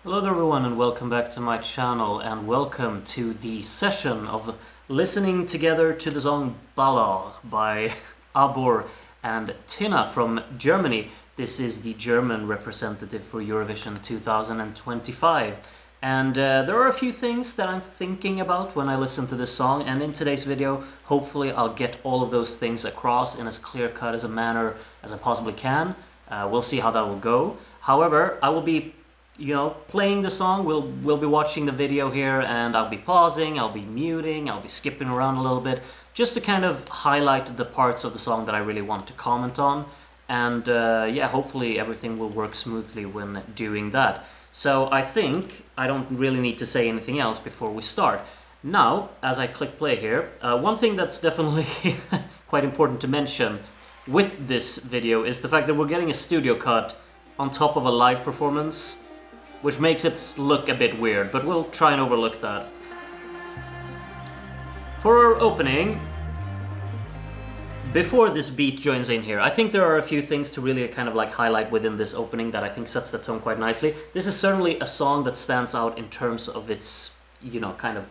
Hello there everyone and welcome back to my channel and welcome to the session of listening together to the song Ballad by Abor and Tynna from Germany. This is the German representative for Eurovision 2025. And there are a few things that I'm thinking about when I listen to this song, and in today's video hopefully I'll get all of those things across in as clear-cut as a manner as I possibly can. We'll see how that will go. However, I will be playing the song. We'll be watching the video here, and I'll be pausing, I'll be muting, I'll be skipping around a little bit, just to kind of highlight the parts of the song that I really want to comment on. And yeah, hopefully everything will work smoothly when doing that. So I think I don't really need to say anything else before we start. Now, as I click play here, one thing that's definitely quite important to mention with this video is the fact that we're getting a studio cut on top of a live performance, which makes it look a bit weird, but we'll try and overlook that. For our opening, before this beat joins in here, I think there are a few things to really kind of like highlight within this opening that I think sets the tone quite nicely. This is certainly a song that stands out in terms of its, kind of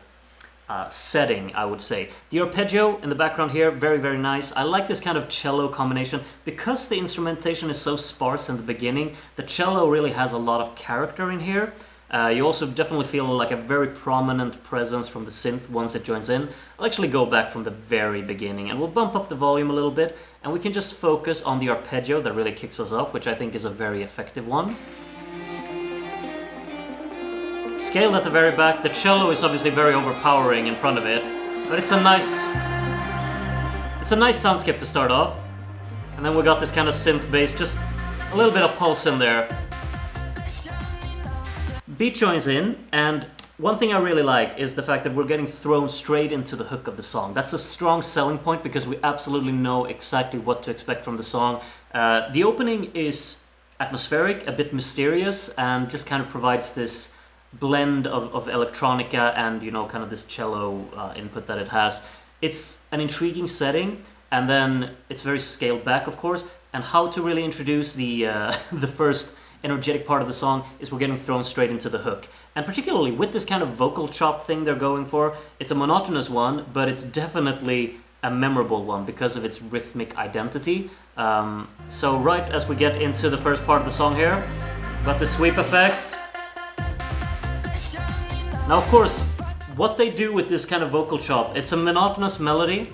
setting, I would say. The arpeggio in the background here, very, very nice. I like this kind of cello combination. Because the instrumentation is so sparse in the beginning, the cello really has a lot of character in here. You also definitely feel like a very prominent presence from the synth once it joins in. I'll actually go back from the very beginning and we'll bump up the volume a little bit, and we can just focus on the arpeggio that really kicks us off, which I think is a very effective one. Scaled at the very back, the cello is obviously very overpowering in front of it, but it's a nice soundscape to start off. And then we got this kind of synth bass, just a little bit of pulse in there. Beat joins in, and one thing I really like is the fact that we're getting thrown straight into the hook of the song. That's a strong selling point because we absolutely know exactly what to expect from the song. The opening is atmospheric, a bit mysterious, and just kind of provides this blend of electronica and kind of this cello input that it has. It's an intriguing setting, and then it's very scaled back, of course. And how to really introduce the the first energetic part of the song is we're getting thrown straight into the hook. And particularly with this kind of vocal chop thing they're going for, it's a monotonous one, but it's definitely a memorable one because of its rhythmic identity. So right as we get into the first part of the song here, got the sweep effects. Now, of course, what they do with this kind of vocal chop, it's a monotonous melody,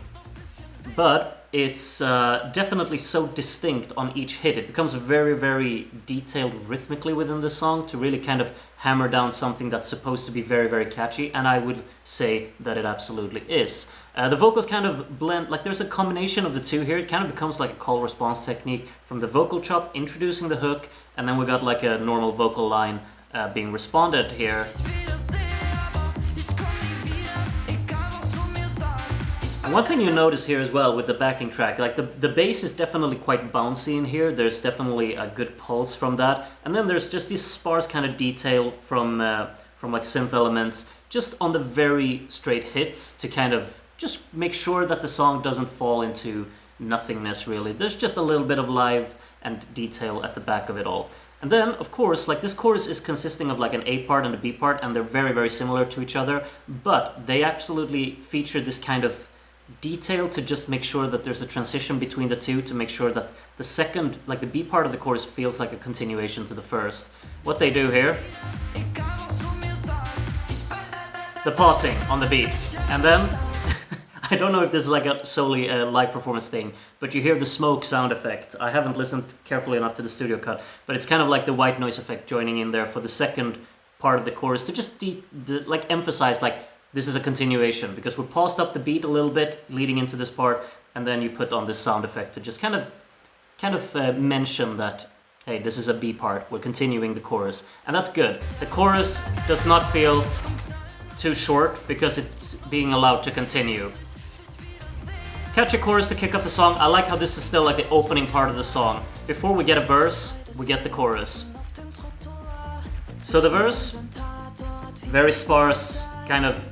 but it's definitely so distinct on each hit. It becomes very, very detailed rhythmically within the song to really kind of hammer down something that's supposed to be very, very catchy, and I would say that it absolutely is. The vocals kind of blend, like there's a combination of the two here. It kind of becomes like a call-response technique from the vocal chop, introducing the hook, and then we got like a normal vocal line being responded here. And one thing you notice here as well with the backing track, like the bass is definitely quite bouncy in here. There's definitely a good pulse from that. And then there's just this sparse kind of detail from like synth elements, just on the very straight hits to kind of just make sure that the song doesn't fall into nothingness really. There's just a little bit of live and detail at the back of it all. And then, of course, like this chorus is consisting of like an A part and a B part, and they're very, very similar to each other, but they absolutely feature this kind of detail to just make sure that there's a transition between the two, to make sure that the second, like the B part of the chorus, feels like a continuation to the first. What they do here, the pausing on the beat, and then I don't know if this is like a solely a live performance thing, but you hear the smoke sound effect. I haven't listened carefully enough to the studio cut, but it's kind of like the white noise effect joining in there for the second part of the chorus to just like emphasize like this is a continuation, because we paused up the beat a little bit leading into this part, and then you put on this sound effect to just kind of mention that, hey, this is a B part, we're continuing the chorus. And that's good. The chorus does not feel too short because it's being allowed to continue. Catchy chorus to kick off the song. I like how this is still like the opening part of the song. Before we get a verse, we get the chorus. So the verse, very sparse kind of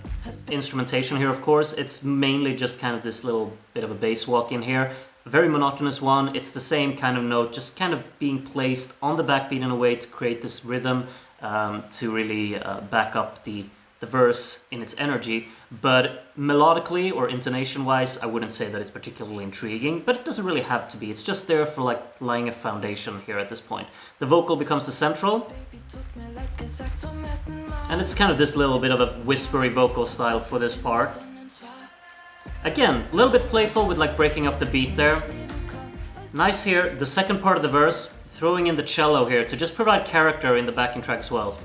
instrumentation here, of course. It's mainly just kind of this little bit of a bass walk in here. A very monotonous one. It's the same kind of note, just kind of being placed on the backbeat in a way to create this rhythm. to really back up the verse in its energy, but melodically or intonation-wise, I wouldn't say that it's particularly intriguing, but it doesn't really have to be. It's just there for like laying a foundation here at this point. The vocal becomes the central, and it's kind of this little bit of a whispery vocal style for this part. Again, a little bit playful with like breaking up the beat there. Nice here, the second part of the verse, throwing in the cello here to just provide character in the backing track as well.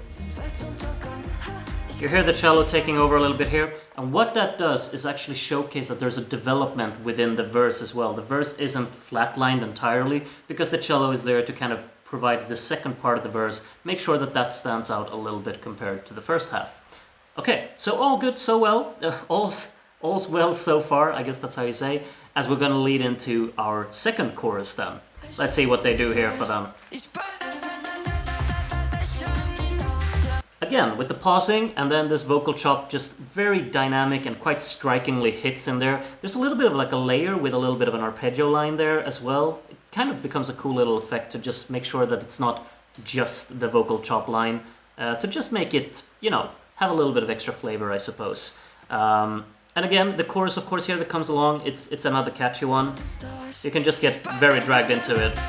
You hear the cello taking over a little bit here, and what that does is actually showcase that there's a development within the verse as well. The verse isn't flatlined entirely because the cello is there to kind of provide the second part of the verse, make sure that that stands out a little bit compared to the first half. Okay, so all good, so well, all's well so far, I guess that's how you say, as we're gonna lead into our second chorus then. Let's see what they do here for them. Again, with the pausing and then this vocal chop just very dynamic and quite strikingly hits in there. There's a little bit of like a layer with a little bit of an arpeggio line there as well. It kind of becomes a cool little effect to just make sure that it's not just the vocal chop line, to just make it, you know, have a little bit of extra flavor, I suppose. And again, the chorus, of course, here that comes along, it's another catchy one. You can just get very dragged into it.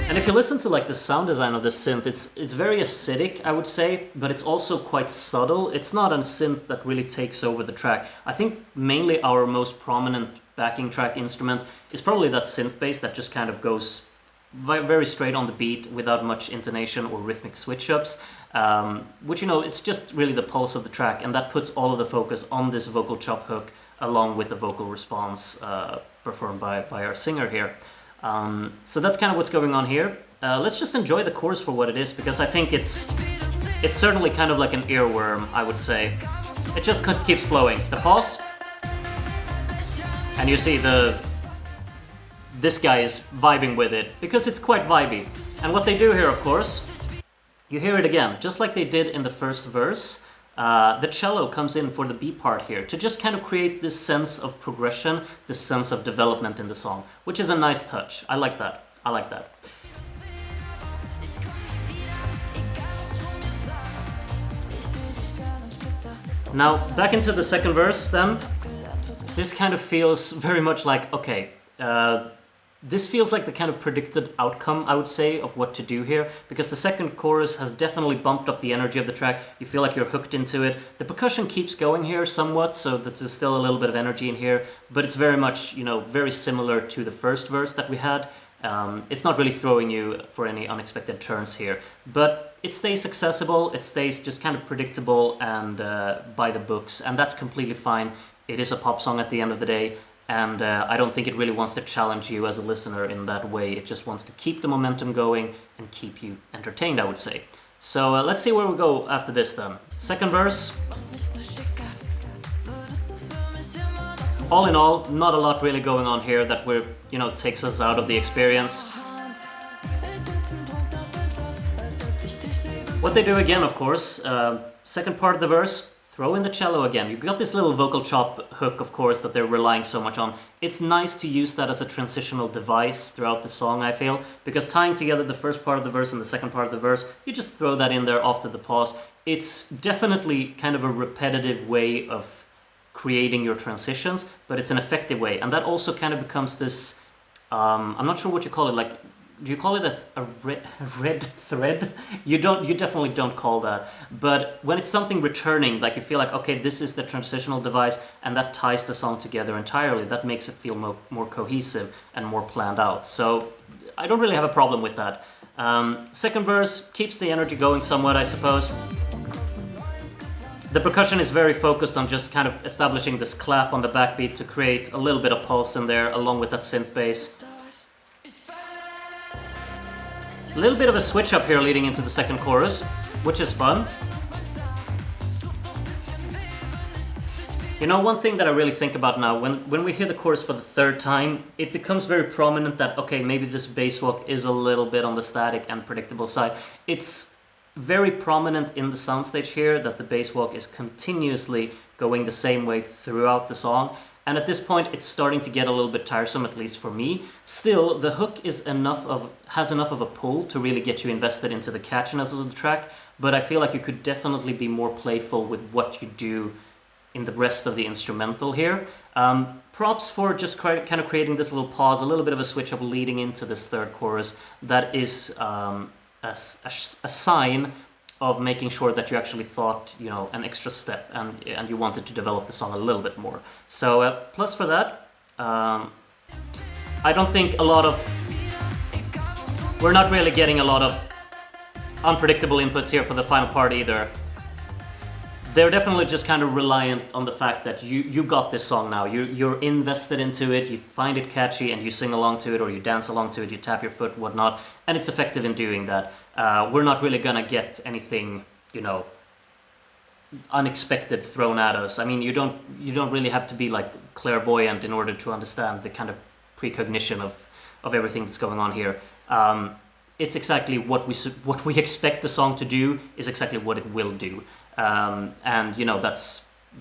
And if you listen to like the sound design of the synth, it's very acidic, I would say, but it's also quite subtle. It's not a synth that really takes over the track. I think mainly our most prominent backing track instrument is probably that synth bass that just kind of goes very straight on the beat without much intonation or rhythmic switch-ups, which, you know, it's just really the pulse of the track, and that puts all of the focus on this vocal chop hook along with the vocal response performed by our singer here. So that's kind of what's going on here. Let's just enjoy the chorus for what it is, because I think it's certainly kind of like an earworm, I would say. It just keeps flowing. The pause, and you see this guy is vibing with it, because it's quite vibey. And what they do here, of course, you hear it again, just like they did in the first verse. The cello comes in for the B part here to just kind of create this sense of progression, this sense of development in the song, which is a nice touch. I like that. I like that. Now, back into the second verse then. This kind of feels very much like, okay, this feels like the kind of predicted outcome, I would say, of what to do here, because the second chorus has definitely bumped up the energy of the track. You feel like you're hooked into it. The percussion keeps going here somewhat, so that there's still a little bit of energy in here, but it's very much, you know, very similar to the first verse that we had. It's not really throwing you for any unexpected turns here, but it stays accessible, it stays just kind of predictable and by the books, and that's completely fine. It is a pop song at the end of the day. And I don't think it really wants to challenge you as a listener in that way. It just wants to keep the momentum going and keep you entertained, I would say. So let's see where we go after this then. Second verse. All in all, not a lot really going on here that takes us out of the experience. What they do again, of course, second part of the verse, throw in the cello again. You've got this little vocal chop hook, of course, that they're relying so much on. It's nice to use that as a transitional device throughout the song, I feel, because tying together the first part of the verse and the second part of the verse, you just throw that in there after the pause. It's definitely kind of a repetitive way of creating your transitions, but it's an effective way. And that also kind of becomes this, I'm not sure what you call it, like, do you call it a red thread? You definitely don't call that. But when it's something returning, like you feel like, okay, this is the transitional device, and that ties the song together entirely, that makes it feel more cohesive and more planned out. So I don't really have a problem with that. Second verse keeps the energy going somewhat, I suppose. The percussion is very focused on just kind of establishing this clap on the backbeat to create a little bit of pulse in there, along with that synth bass. A little bit of a switch up here leading into the second chorus, which is fun. You know, one thing that I really think about now, when we hear the chorus for the third time, it becomes very prominent that, okay, maybe this bass walk is a little bit on the static and predictable side. It's very prominent in the soundstage here that the bass walk is continuously going the same way throughout the song. And at this point, it's starting to get a little bit tiresome, at least for me. Still, the hook has enough of a pull to really get you invested into the catchiness of the track, but I feel like you could definitely be more playful with what you do in the rest of the instrumental here. Props for just kind of creating this little pause, a little bit of a switch up leading into this third chorus. That is a sign of making sure that you actually thought, an extra step and you wanted to develop the song a little bit more. So plus for that, I don't think we're not really getting a lot of unpredictable inputs here for the final part either. They're definitely just kind of reliant on the fact that you got this song now. You're invested into it, you find it catchy, and you sing along to it, or you dance along to it, you tap your foot, whatnot, and it's effective in doing that. We're not really gonna get anything, unexpected thrown at us. I mean, you don't really have to be like clairvoyant in order to understand the kind of precognition of everything that's going on here. It's exactly what we expect the song to do is exactly what it will do. And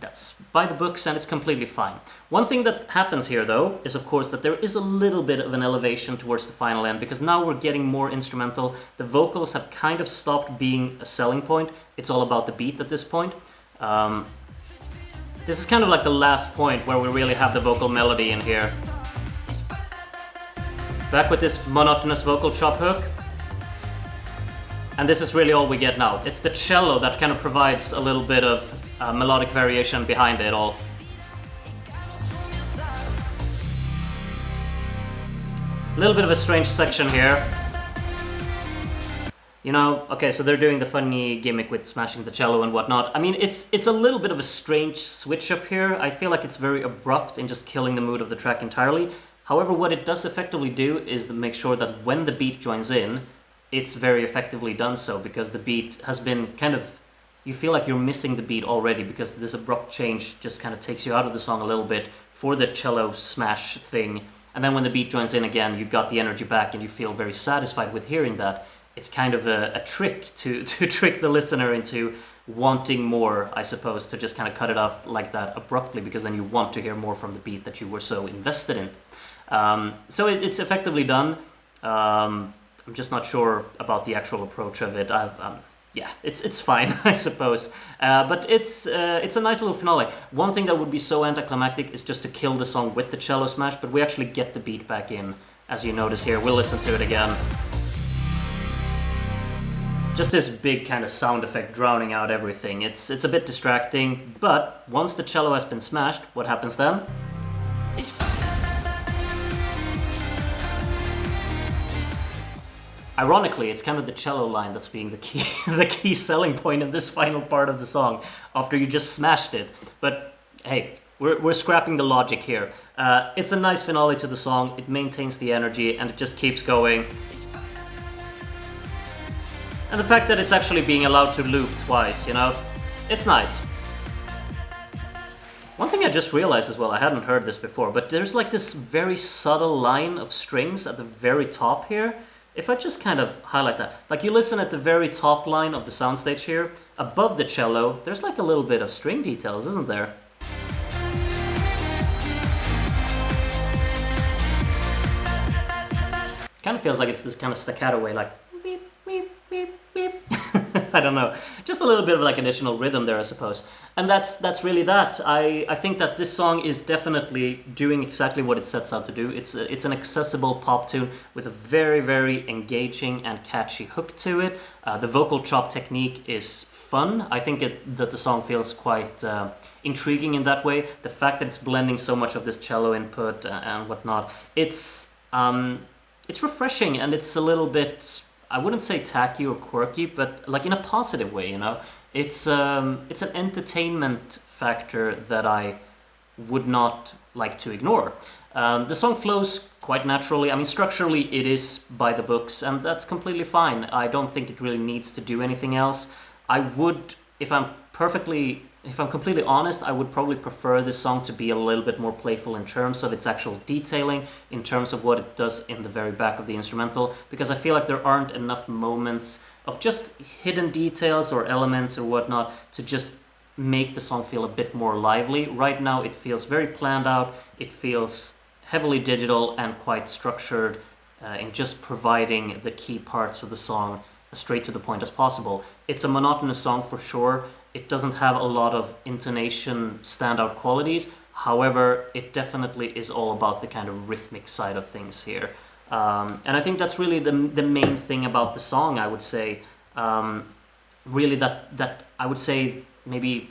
that's by the books, and it's completely fine. One thing that happens here, though, is of course that there is a little bit of an elevation towards the final end, because now we're getting more instrumental. The vocals have kind of stopped being a selling point. It's all about the beat at this point. This is kind of like the last point where we really have the vocal melody in here. Back with this monotonous vocal chop hook. And this is really all we get now. It's the cello that kind of provides a little bit of melodic variation behind it all. A little bit of a strange section here. Okay, so they're doing the funny gimmick with smashing the cello and whatnot. I mean, it's a little bit of a strange switch up here. I feel like it's very abrupt in just killing the mood of the track entirely. However, what it does effectively do is to make sure that when the beat joins in, it's very effectively done so, because the beat has been kind of... You feel like you're missing the beat already, because this abrupt change just kind of takes you out of the song a little bit for the cello smash thing. And then when the beat joins in again, you got the energy back and you feel very satisfied with hearing that. It's kind of a trick to trick the listener into wanting more, I suppose, to just kind of cut it off like that abruptly, because then you want to hear more from the beat that you were so invested in. So it's effectively done. I'm just not sure about the actual approach of it. Yeah, it's fine, I suppose. But it's a nice little finale. One thing that would be so anticlimactic is just to kill the song with the cello smash, but we actually get the beat back in, as you notice here. We'll listen to it again. Just this big kind of sound effect drowning out everything. It's a bit distracting, but once the cello has been smashed, what happens then? Ironically, it's kind of the cello line that's being the key selling point in this final part of the song, after you just smashed it. But hey, we're scrapping the logic here. It's a nice finale to the song, it maintains the energy, and it just keeps going. And the fact that it's actually being allowed to loop twice, it's nice. One thing I just realized as well, I hadn't heard this before, but there's like this very subtle line of strings at the very top here. If I just kind of highlight that, like you listen at the very top line of the soundstage here, above the cello, there's like a little bit of string details, isn't there? Kind of feels like it's this kind of staccato way, like beep, beep, beep, beep. I don't know, just a little bit of like additional rhythm there, I suppose. And that's really that. I think that this song is definitely doing exactly what it sets out to do. It's an accessible pop tune with a very, very engaging and catchy hook to it. The vocal chop technique is fun. I think that the song feels quite intriguing in that way. The fact that it's blending so much of this cello input and whatnot, it's refreshing, and it's a little bit, I wouldn't say tacky or quirky, but like in a positive way, It's an entertainment factor that I would not like to ignore. The song flows quite naturally. I mean, structurally it is by the books, and that's completely fine. I don't think it really needs to do anything else. I would, if I'm completely honest, I would probably prefer this song to be a little bit more playful in terms of its actual detailing, in terms of what it does in the very back of the instrumental, because I feel like there aren't enough moments of just hidden details or elements or whatnot to just make the song feel a bit more lively. Right now it feels very planned out, it feels heavily digital and quite structured in just providing the key parts of the song as straight to the point as possible. It's a monotonous song for sure. It doesn't have a lot of intonation standout qualities. However, it definitely is all about the kind of rhythmic side of things here. And I think that's really the main thing about the song, I would say. Really that I would say maybe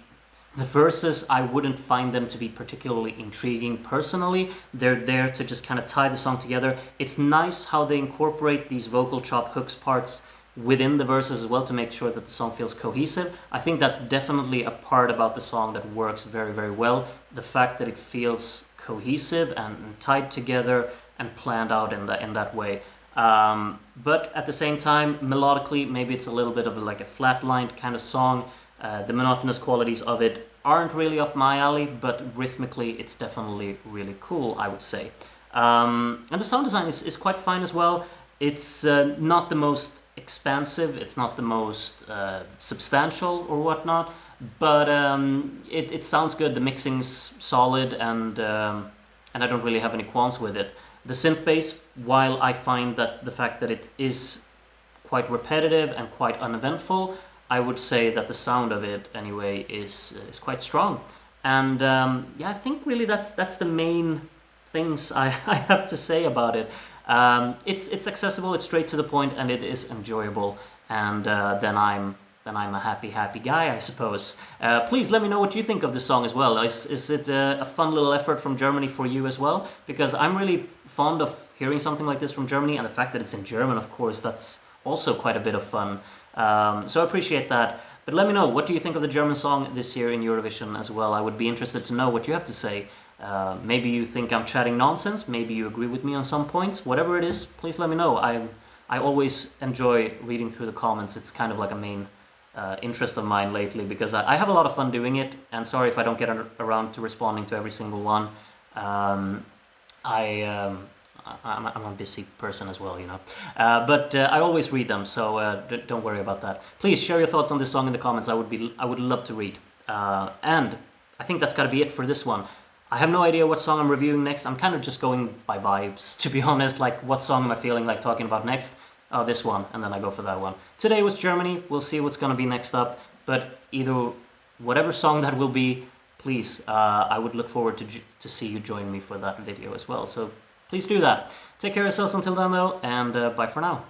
the verses, I wouldn't find them to be particularly intriguing personally. They're there to just kind of tie the song together. It's nice how they incorporate these vocal chop hooks parts within the verses as well to make sure that the song feels cohesive. I think that's definitely a part about the song that works very, very well. The fact that it feels cohesive and tied together and planned out in that way. But at the same time, melodically, maybe it's a little bit of like a flatlined kind of song. The monotonous qualities of it aren't really up my alley, but rhythmically it's definitely really cool, I would say. And the sound design is quite fine as well. It's not the most expansive, it's not the most substantial or whatnot, but it sounds good. The mixing's solid, and I don't really have any qualms with it. The synth bass, while I find that the fact that it is quite repetitive and quite uneventful, I would say that the sound of it anyway is quite strong. And yeah, I think really that's the main things I have to say about it. It's accessible, it's straight to the point, and it is enjoyable. And then I'm a happy guy, I suppose. Please let me know what you think of this song as well. Is it a fun little effort from Germany for you as well? Because I'm really fond of hearing something like this from Germany, and the fact that it's in German, of course, that's also quite a bit of fun. So I appreciate that. But let me know, what do you think of the German song this year in Eurovision as well? I would be interested to know what you have to say. Maybe you think I'm chatting nonsense, maybe you agree with me on some points. Whatever it is, please let me know. I always enjoy reading through the comments. It's kind of like a main interest of mine lately, because I have a lot of fun doing it, and sorry if I don't get around to responding to every single one. I'm a busy person as well, you know. But I always read them, so don't worry about that. Please share your thoughts on this song in the comments. I would love to read. And I think that's got to be it for this one. I have no idea what song I'm reviewing next. I'm kind of just going by vibes, to be honest. Like, what song am I feeling like talking about next? Oh, this one, and then I go for that one. Today was Germany. We'll see what's going to be next up. But either whatever song that will be, please, I would look forward to see you join me for that video as well. So please do that. Take care of yourselves until then, though, and bye for now.